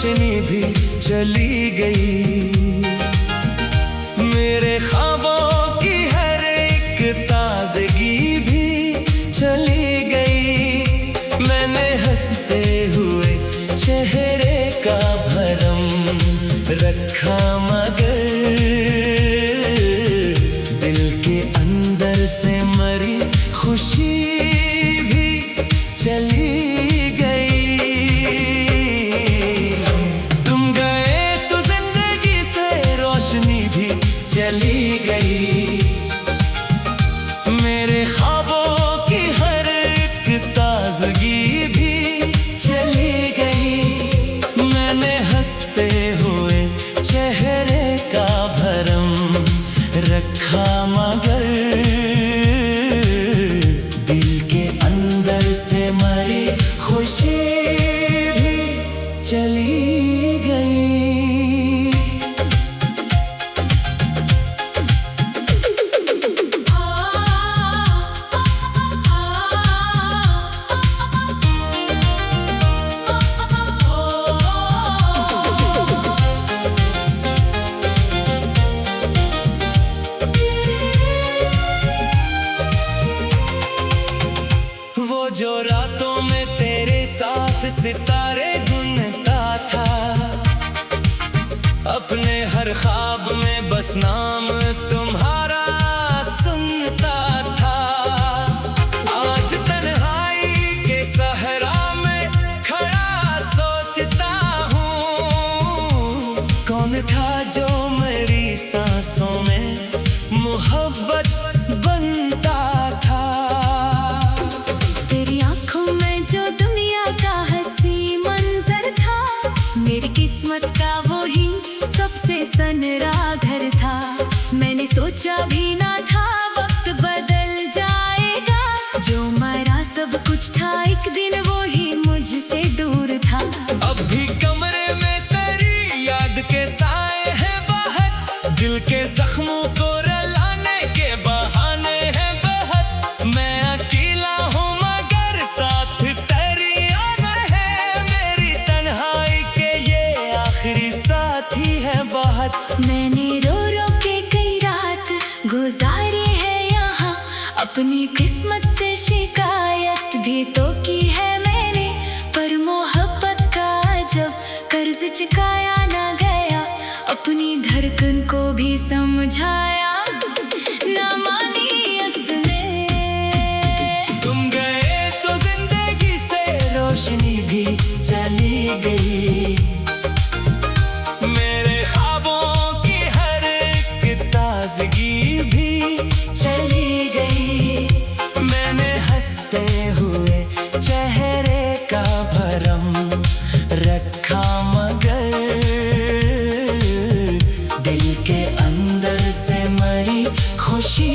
रोशनी भी चली गई। मेरे ख्वाबों की हर एक ताजगी भी चली गई। मैंने हंसते हुए चेहरे का भरम रखा, मगर दिल के अंदर से मरी खुशी भी चली गई। तुम गए तो जिंदगी से रोशनी भी चली गई। मेरे ख्वाबों की हर एक ताजगी भी चली गई। मैंने हंसते हुए चेहरे का भरम रखा, मगर दिल के अंदर से मरी खुशी भी चली गई। जो रातों में तेरे साथ सितारे गुनता था, अपने हर ख्वाब में बस नाम तुम्हारा सुनता था। आज तन्हाई के सहरा में खड़ा सोचता हूँ, कौन था जो मेरी सांसों में मोहब्बत बनता था। मेरी किस्मत का वो ही सबसे सनरा घर था। मैंने सोचा भी ना था वक्त बदल जाएगा। जो मरा सब कुछ था एक दिन वो ही मुझसे दूर था। अब भी कमरे में तेरी याद के साए हैं बाहर, दिल के जख्मों को रुलाने के बहाने हैं बहुत। मैं अकेला हूँ मगर साथ तेरी याद है, मेरी तन्हाई के ये आखिरी साथी है बहुत। मैंने रो रो के कई रात गुजारी है यहाँ, अपनी किस्मत से शिकायत भी तो की है मैंने, पर मोहब्बत का जब कर्ज चुकाया ना गया। अपनी धड़कन को भी समझाया ना मानी उसने। तुम गए तो जिंदगी से रोशनी भी चली गई। मेरे ख्वाबों की हर एक ताजगी भी चली गई। मैंने हंसते हुए चेहरे का भरम रखा, मगर दिल के अंदर से मरी खुशी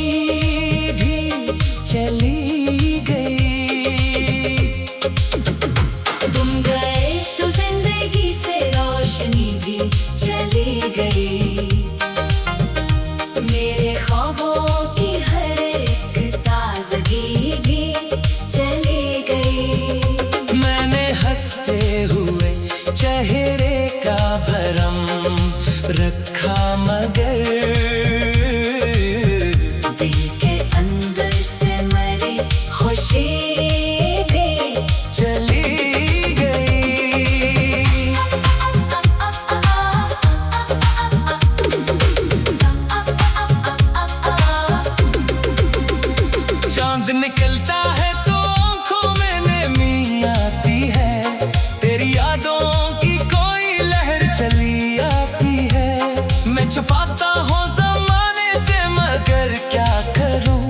भी चली गई। तुम गए तो जिंदगी से रोशनी भी चली गई। मेरे ख्वाबों की हर एक ताजगी भी चली गई। मैंने हंसते हुए चेहरे का भरम रखा, मगर दिल के अंदर से मरी खुशी भी चली गई। चांद निकलता है तो आँखों में नमी आती है, तेरी यादों की कोई लहर चली आती है। मैं छुपाता हूँ ज़माने से मगर क्या करूँ,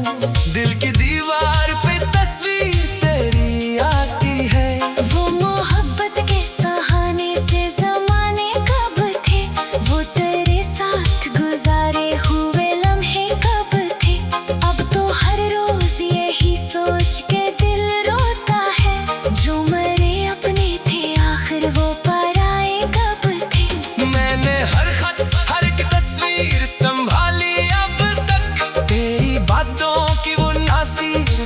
दिल की दीवार पे तस्वीर तेरी आती है। वो मोहब्बत के सहाने से ज़माने कब थे, वो तेरे साथ गुजारे हुए लम्हे कब थे। अब तो हर रोज यही सोच के दिल रोता है, जो मरे अपने थे आखिर वो पराए कब थे। मैंने हर खत हर एक तस्वीर संभाली अब तक, तेरी बातों की वो नासिर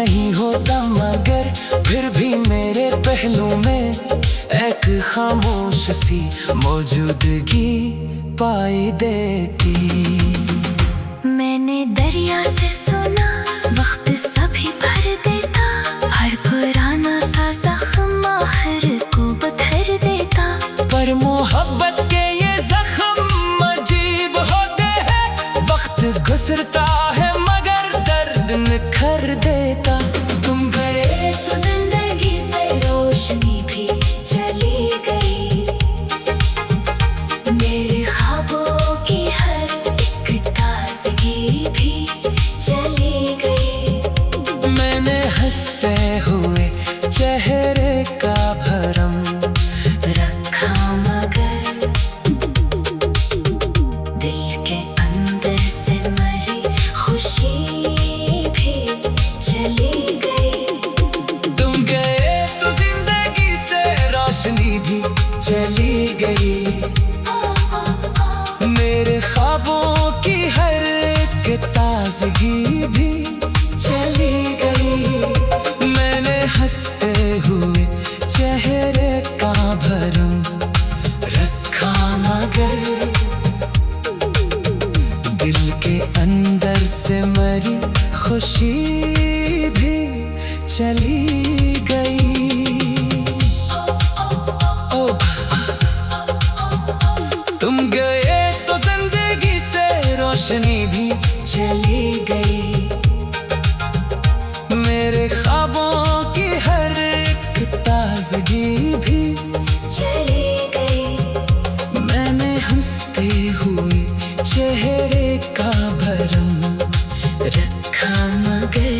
नहीं होता मगर फिर भी मेरे पहलू में एक खामोश सी मौजूदगी पाई देती। मैंने दरिया से सुना वक्त सभी भर देता, हर पुराना सा जख्म आखिर को बदल देता। पर मोहब्बत के ये जख्म अजीब होते हैं, वक्त गुजरता है मगर दर्द निखर देता। तुम गए तो जिंदगी से रोशनी भी चली गई, मेरे ख्वाबों की हर एक ताज़गी भी चली गई। मैंने हंसते हुए चेहरे का भरम रखा मगर दिल के अंदर से मरी खुशी भी चली गई। तुम गए तो जिंदगी से रोशनी भी चली गई, मेरे ख्वाबों की हर एक ताजगी भी चली गई। मैंने हंसते हुए चेहरे का भरम रखा मगर दिल के अंदर से मरी खुशी भी चली गई। ओ, तुम गए तो जिंदगी से रोशनी भी चली गई, मेरे ख्वाबों की हर एक ताजगी भी चली गई। मैंने हंसते हुए चेहरे का भरम रखा मगर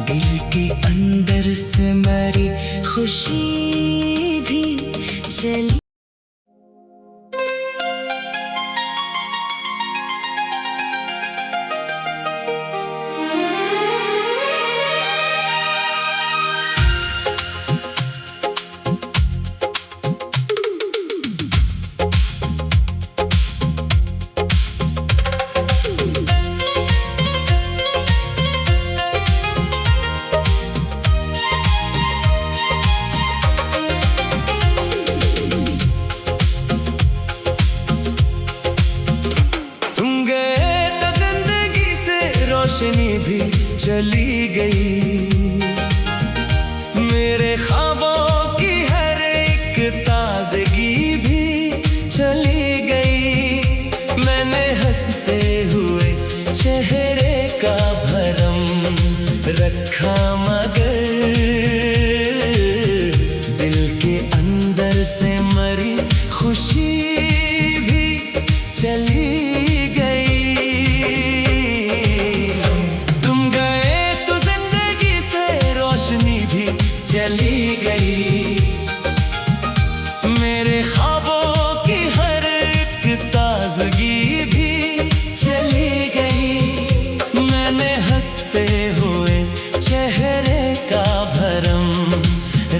दिल के अंदर से मरी खुशी भी चली। रोशनी भी चली गई, मेरे ख्वाबों की हर एक ताजगी भी चली गई। मैंने हंसते हुए चेहरे का भरम रखा मगर दिल के अंदर से मरी खुशी भी चली गई। चली गई, मेरे ख्वाबों की हर एक ताजगी भी चली गई। मैंने हंसते हुए चेहरे का भरम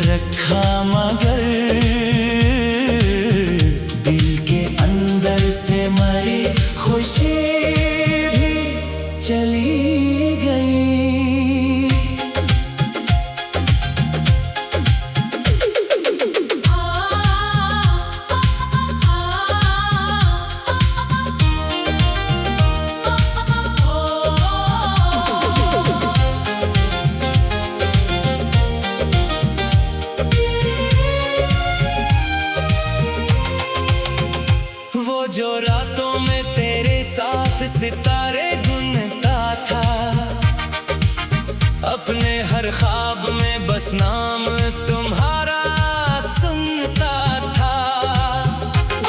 रखा मगर दिल के अंदर से मरी खुशी भी चली गई। जो रातों में तेरे साथ सितारे गुनता था, अपने हर ख्वाब में बस नाम तुम्हारा सुनता था।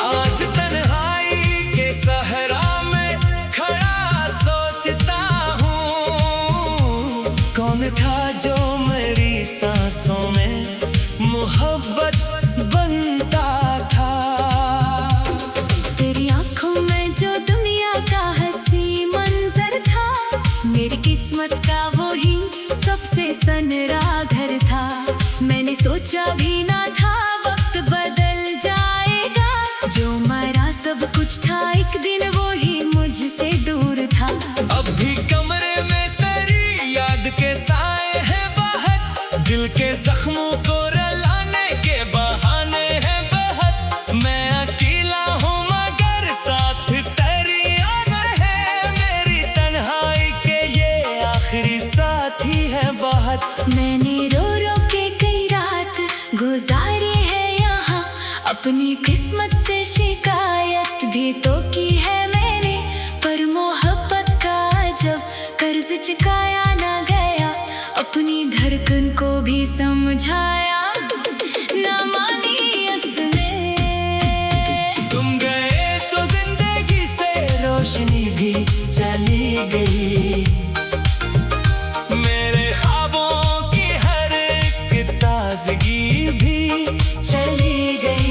आज तन्हाई के सहरा में खड़ा सोचता हूँ, कौन था जो मेरी सांसों में मोहब्बत बनता था। मेरी किस्मत का वो ही सबसे सनरा घर था। मैंने अपनी किस्मत से शिकायत भी तो की है मैंने, पर मोहब्बत का जब कर्ज चुकाया ना गया, अपनी धड़कन को भी समझाया ना मानी असले। तुम गए तो जिंदगी से रोशनी भी चली गई, मेरे ख्वाबों की हर एक ताजगी भी चली गई।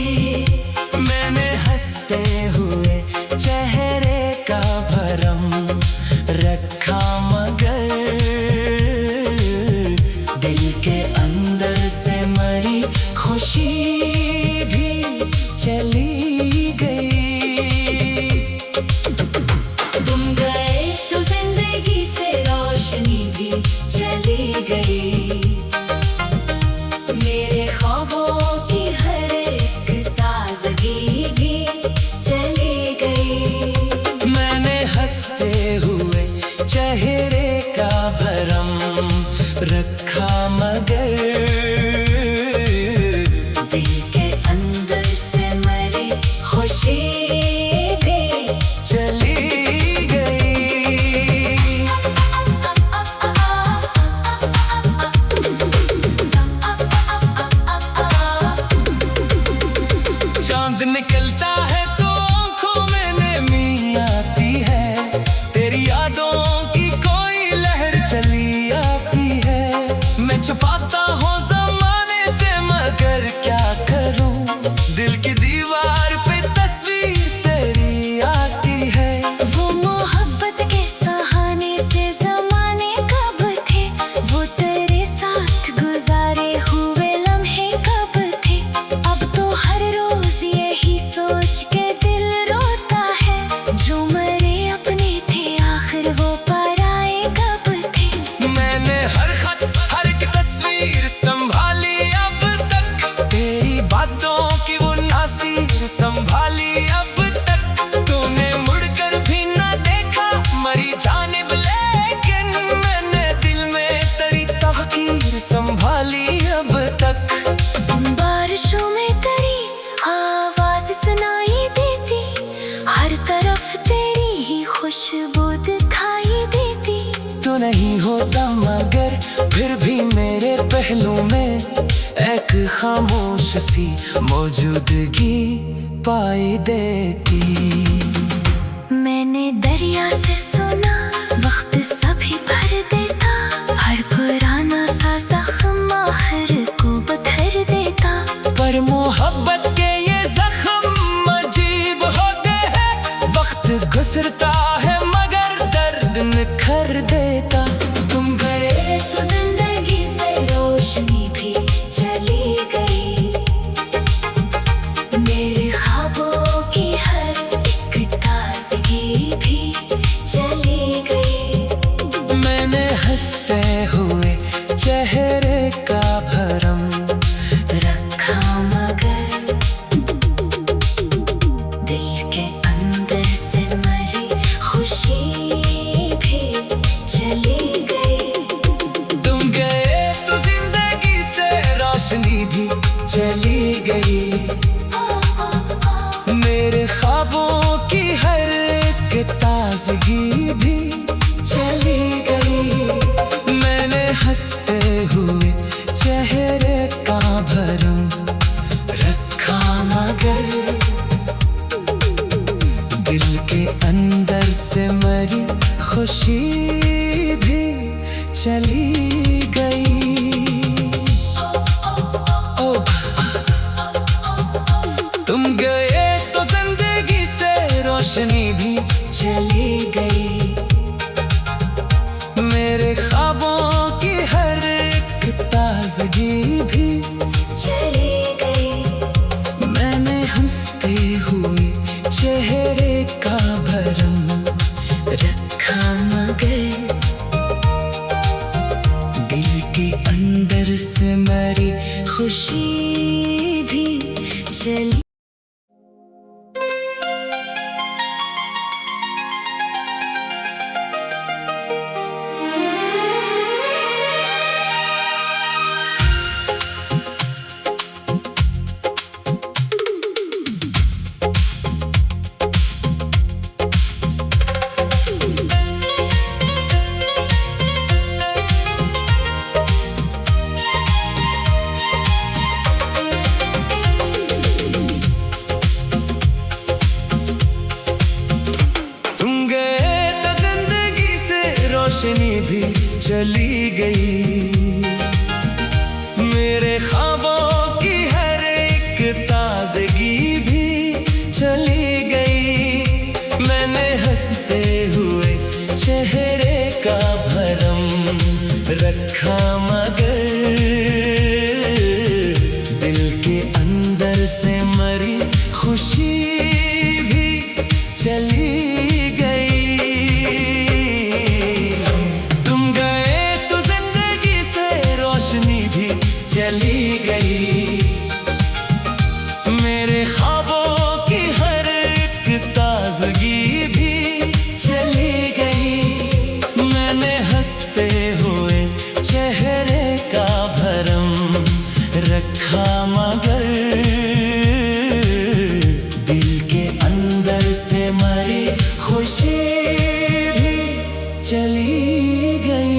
मैंने हंसते हुए चेहरे का भरम रखा, मगर दिल के अंदर से मरी खुशी भी चली गई। तुम गए तो जिंदगी से रोशनी भी चली गई, मेरे ख्वाबों की हर एक ताजगी भी चली गई। मैंने हंसते हुए चेहरे का भरम रखा, मगर दिल के अंदर से मरी खुशी भी चली गई। चांद निकलता है तो आंखों में नमी आती है, तेरी यादों की कोई लहर चली आती है। मैं छुपाता हूँ ज़माने से मगर क्या करूँ, दिल की दीवार पे तस्वीर तेरी आती है। वो मोहब्बत के सहाने से ज़माने कब थे, वो तेरे साथ गुजारे हुए लम्हे कब थे। अब तो हर रोज यही सोच के दिल रोता है, जो मरे अपने थे आखिर वो पराए कब थे। मैंने हर खत हर एक तस्वीर संभाली अब तक, तेरी बातों की वो नासिर संभाली अब तक। तूने मुड़कर भी ना देखा मरी जानिब, लेकिन मैंने दिल में तेरी तहकीर संभाली अब तक। बारिशों में तेरी आवाज सुनाई देती, हर तरफ तेरी ही खुशबू दिखाई देती। तू नहीं होता मगर फिर भी मेरे पहलू में एक खामोश सी मौजूदगी पाई देती। मैंने दरिया से सुना वक्त सभी भर देता, हर पुराना सा जख्म आखिर को बदल देता। पर मोहब्बत के ये जख्म अजीब होते हैं, वक्त गुजरता है मगर दर्द निखर देता। तुम गए तो जिंदगी से रोशनी भी चली गई, मेरे ख्वाबों की हर एक ताजगी भी चली गई। मैंने हंसते हुए चेहरे का भरम रखा, मगर दिल के अंदर से मरी खुशी भी चली गई। तुम गए तो जिंदगी से रोशनी भी चली गई, मेरे ख्वाबों की हर एक ताजगी भी चली गई। मैंने हंसते हुए चेहरे का भरम रखा, मगर दिल के अंदर से मरी खुशी भी चली गई। ओ तुम गए तो जिंदगी से रोशनी भी चली गई, मेरे ख्वाबों की हर एक ताजगी भी चली गई। मैंने हंसते हुए चेहरे का भरम रखा, मगर दिल के अंदर से मरी खुशी भी चली। रोशनी भी चली गई। मेरे ख्वाबों की हर एक ताजगी भी चली गई। मैंने हंसते हुए चेहरे का भरम रखा, मगर दिल के अंदर से मरी खुशी भी चली गई। तुम गए तो जिंदगी से रोशनी भी चली गई। मेरे ख्वाबों की हर एक ताजगी भी चली गई। मैंने हंसते हुए चेहरे का भरम रखा, मगर दिल के अंदर से मरी खुशी भी चली गई।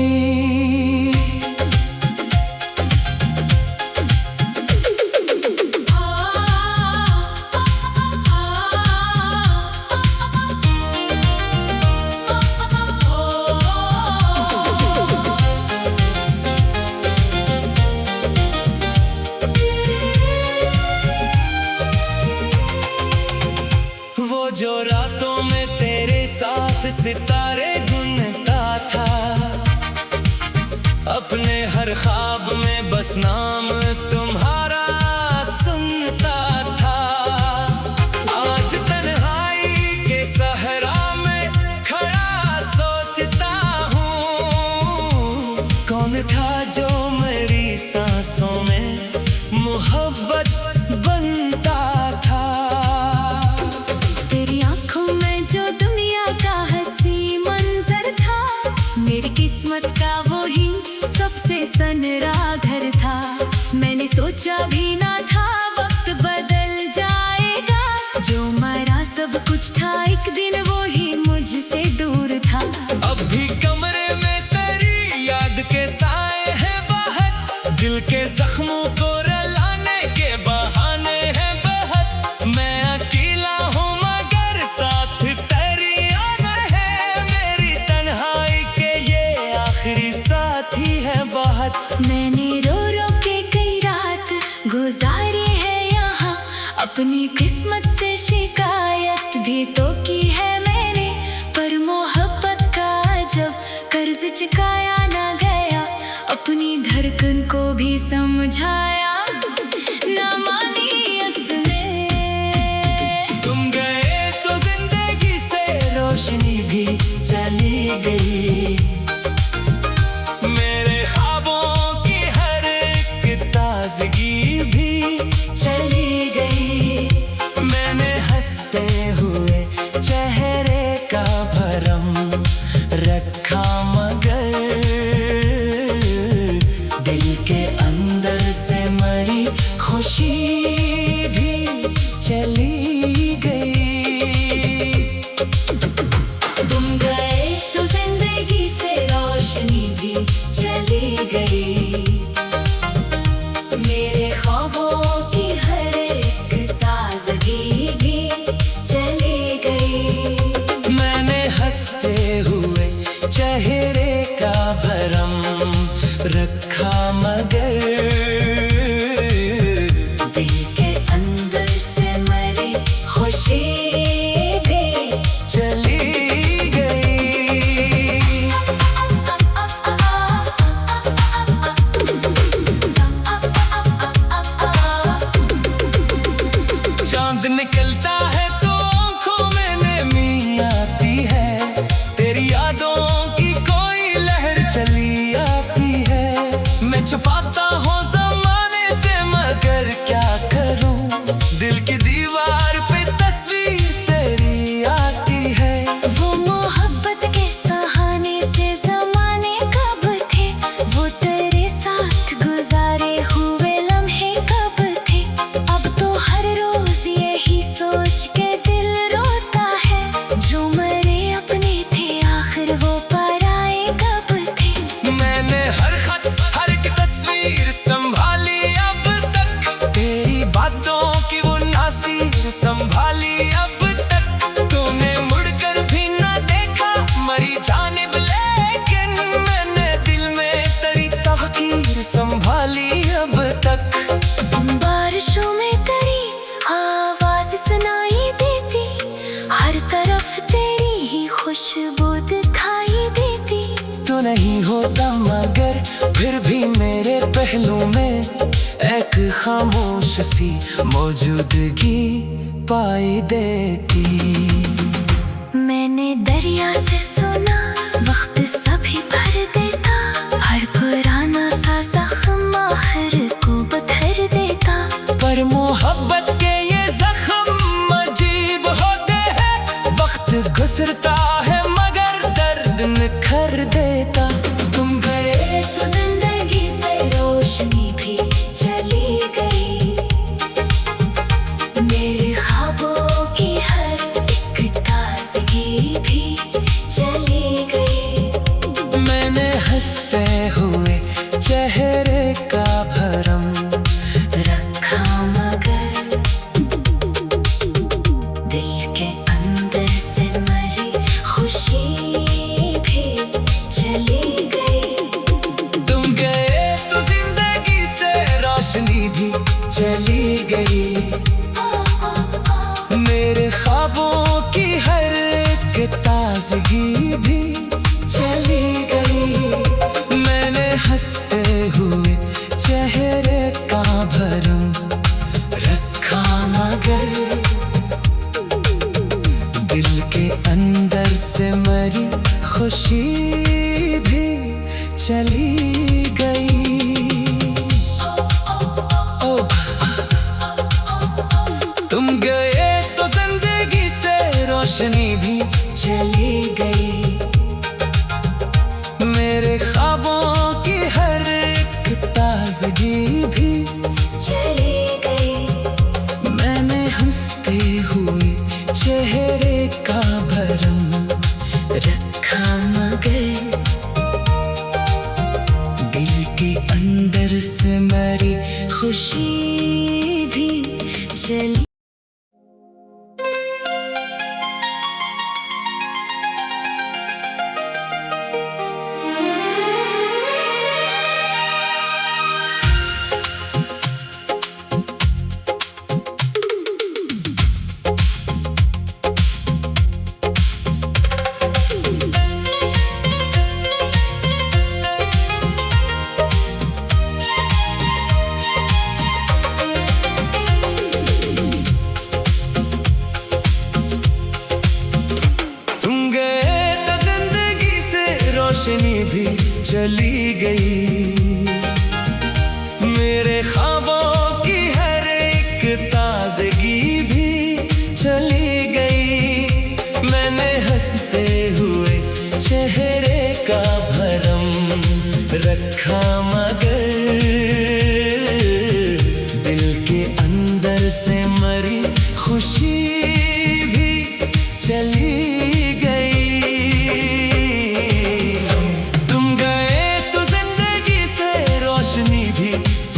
वो जो रातों में तेरे साथ सितारे गुनता था, अपने हर ख्वाब में बस नाम तुम्हारा सुनता था। आज तन्हाई के सहरा में खड़ा सोचता हूँ, कौन था जो मेरी सांसों में मोहब्बत बनता था। तेरी आंखों में जो दुनिया का हंसी मंजर था, मेरी किस्मत का वो ही सबसे सनरा घर था। मैंने सोचा भी ना था वक्त बदल जाएगा, जो मरा सब कुछ था एक दिन वो ही मुझसे दूर था। अब भी कमरे में तेरी याद के साए हैं बाहर, दिल के जख्मों को रुलाने के बहाने हैं बहुत। मैं अकेला हूँ मगर साथ तेरी याद है, मेरी तन्हाई के ये आखिरी साथी है बहुत। मैंने रो रो के कई रात गुजारी है यहाँ, अपनी किस्मत से शिकायत भी तो की है मैंने, पर मोहब्बत का जब कर्ज चुकाया ना गया, अपनी धड़कन को भी समझाया ना मानी असले। तुम गए तो जिंदगी से रोशनी भी चली गई। मेरे ख्वाबों की हर एक ताजगी भी चली गई। मैंने हंसते हुए चेहरे का भरम रखा, मगर दिल के अंदर से मरी खुशी भी चली गई। तुम गए तो जिंदगी से रोशनी भी चली गई। मेरे ख्वाबों की हर एक ताजगी भी चली गई। मैंने हंसते हुए चेहरे का भरम रखा, मगर दिल के अंदर से मरी खुशी भी चली गई। चांद निकलता है तो आंखों में नमी आती है, तेरी यादों की कोई लहर चली आती है। मैं छुपाता हूँ ज़माने से मगर क्या करूँ, दिल की दीवार पे तस्वीर तेरी आती है। वो मोहब्बत के सहाने से ज़माने कब थे, वो तेरे साथ गुजारे हुए लम्हे कब थे। अब तो हर रोज यही सोच के तो नहीं होता, मगर फिर भी मेरे पहलू में एक खामोश सी मौजूदगी पाई देती। मैंने दरिया से सुना वक्त सभी भर देता, हर पुराना सा जख्म आखिर को बदहर देता। पर मोहब्बत के ये जख्म अजीब होते हैं, वक्त गुजरता है मगर दर्द निखर देता। तुम गए तो जिंदगी से रोशनी भी चली गई, मेरे ख्वाबों की हर एक ताज़गी भी चली गई। मैंने हंसते हुए चेहरे का भरम रखा मगर दिल के अंदर से मरी खुशी भी चली गई। तुम गए तो जिंदगी से रोशनी भी चली गई, मेरे ख्वाबों की हर एक ताजगी भी चली गई। मैंने हंसते हुए चेहरे का भरम रखा मगर दिल के अंदर से मरी खुशी भी चली गई। तुम गए तो जिंदगी से रोशनी भी चली गई, मेरे ख्वाबों की हर एक ताजगी भी चली गई। मैंने हंसते हुए चेहरे का भरम रखा मगर दिल के अंदर से मरी खुशी भी चली। रोशनी भी चली गई, मेरे ख्वाबों की हर एक ताजगी भी चली गई। मैंने हंसते हुए चेहरे का भरम रखा मगर दिल के अंदर से मरी खुशी भी चली गई।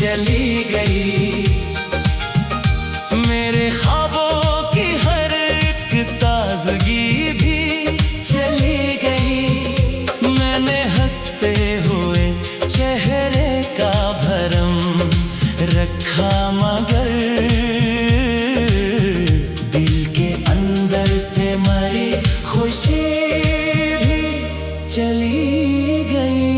चली गई, मेरे ख्वाबों की हर एक ताजगी भी चली गई। मैंने हंसते हुए चेहरे का भरम रखा मगर दिल के अंदर से मरी खुशी भी चली गई।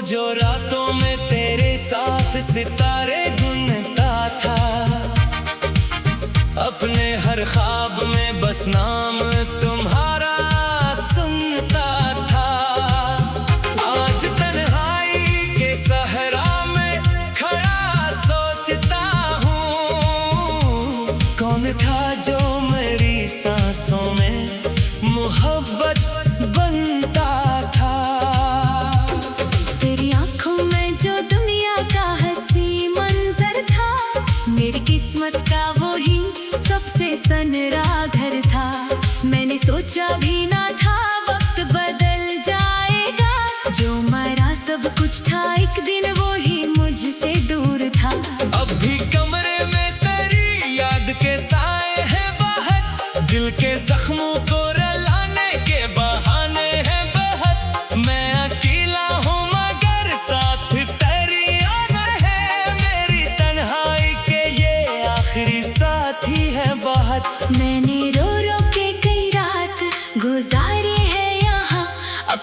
जो रातों में तेरे साथ सितारे गुनता था, अपने हर ख्वाब में बस नाम तुम्हारा सुनता था। आज तन्हाई के सहरा में खड़ा सोचता हूँ, कौन था जो मेरी सांसों में मोहब्बत बनता था। तेरी आंखों में जो दुनिया का हंसी मंजर था, मेरी किस्मत का वो ही सबसे सनरा घर था। मैंने सोचा भी ना था वक्त बदल जाएगा, जो मरा सब कुछ था एक दिन वो ही मुझसे दूर था। अब भी कमरे में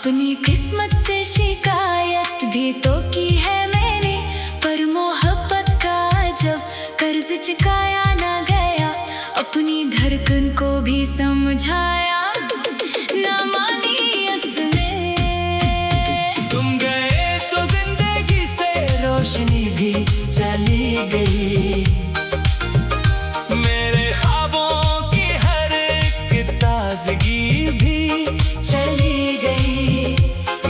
अपनी किस्मत से शिकायत भी तो की है मैंने, पर मोहब्बत का जब कर्ज चुकाया ना गया, अपनी धड़कन को भी समझाया ना मानी उसने। तुम गए तो जिंदगी से रोशनी भी चली गई, मेरे ख्वाबों की हर एक ताजगी भी चली गई।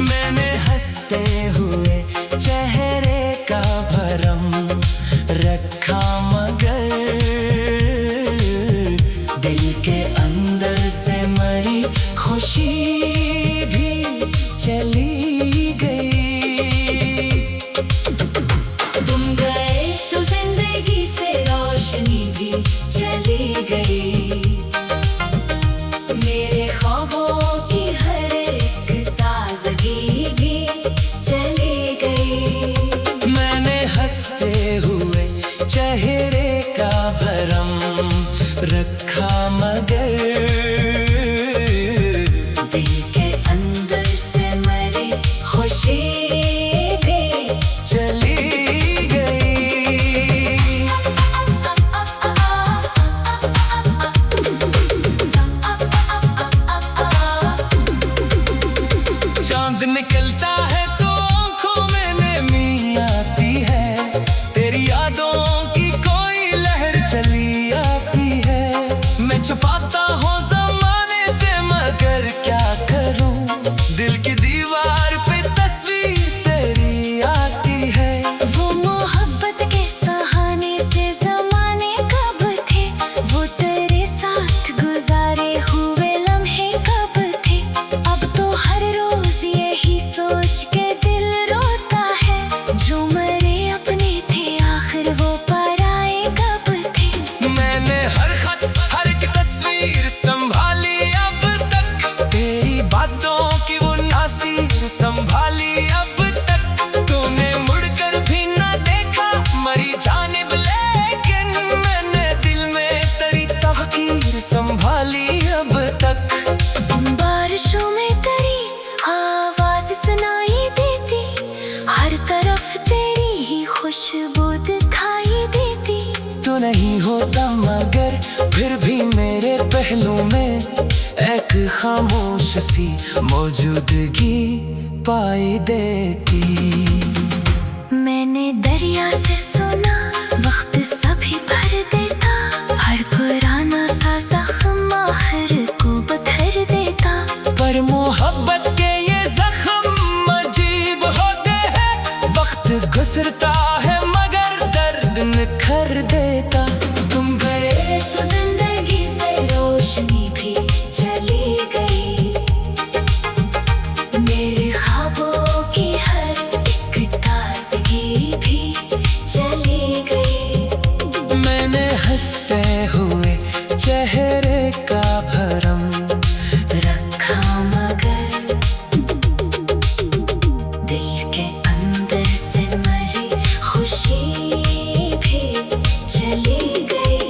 मैंने हंसते हुए चेहरे का भरम रखा, मगर दिल के अंदर से मरी खुशी भी चली गई। तुम गए तो जिंदगी से रोशनी भी चली गई, मेरे ख्वाबों की हर एक ताजगी भी चली गई। मैंने हंसते हुए चेहरे का भरम रखा, मगर दिल के अंदर से मरी खुशी भी चली गई। चांद निकलता है तो आँखों में नमी आती है, तेरी यादों की कोई लहर चली आती है। मैं छुपाता हूँ ज़माने से मगर क्या करूँ, दिल की दीवार पे तस्वीर तेरी आती है। वो मोहब्बत के सहाने से ज़माने कब थे, वो तेरे साथ गुजारे हुए लम्हे कब थे। अब तो हर रोज यही सोच के दिल रोता है, जो मरे अपने थे आखिर वो पराए कब थे। मैंने हर खत हर एक तस्वीर संभाली अब तक, तेरी बातों की वो नासिर संभाली अब तक। तूने मुड़कर भी ना देखा मरी जानिब, लेकिन मैंने दिल में तेरी तहकीर संभाली अब तक। बारिशों में तेरी आवाज सुनाई देती, हर तरफ तेरी ही खुशबू दिखाई देती। तू नहीं होता मगर फिर भी मेरे पहलू में एक खामोश सी मौजूदगी पाई देती। मैंने दरिया से सुना वक्त सभी भर देता, हर पुराना सा जख्म आखिर को बदल देता। पर मोहब्बत के ये जख्म अजीब होते हैं, वक्त गुजरता है मगर दर्द निखर देता। तुम गए तो जिंदगी से रोशनी भी चली गई, मेरे ख्वाबों की हर एक ताजगी भी चली गई। मैंने हंसते हुए चेहरे का भरम रखा, मगर दिल के अंदर से मरी खुशी भी चली गई।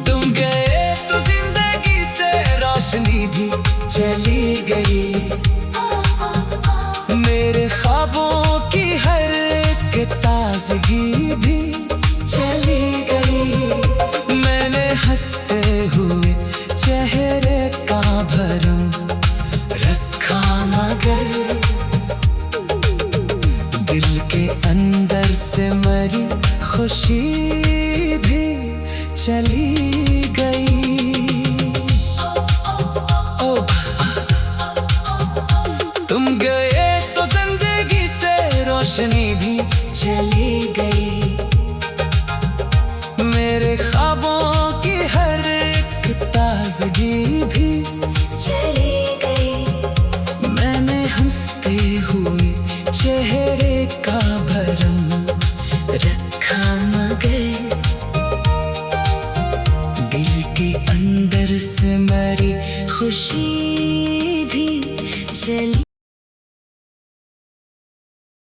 तुम गए तो जिंदगी से रोशनी भी चली गई, मेरे ख्वाबों की हर एक ताजगी भी चली गई। मैंने हंसते हुए चेहरे का भरम रखा, मगर दिल के अंदर से मरी खुशी भी चली गई।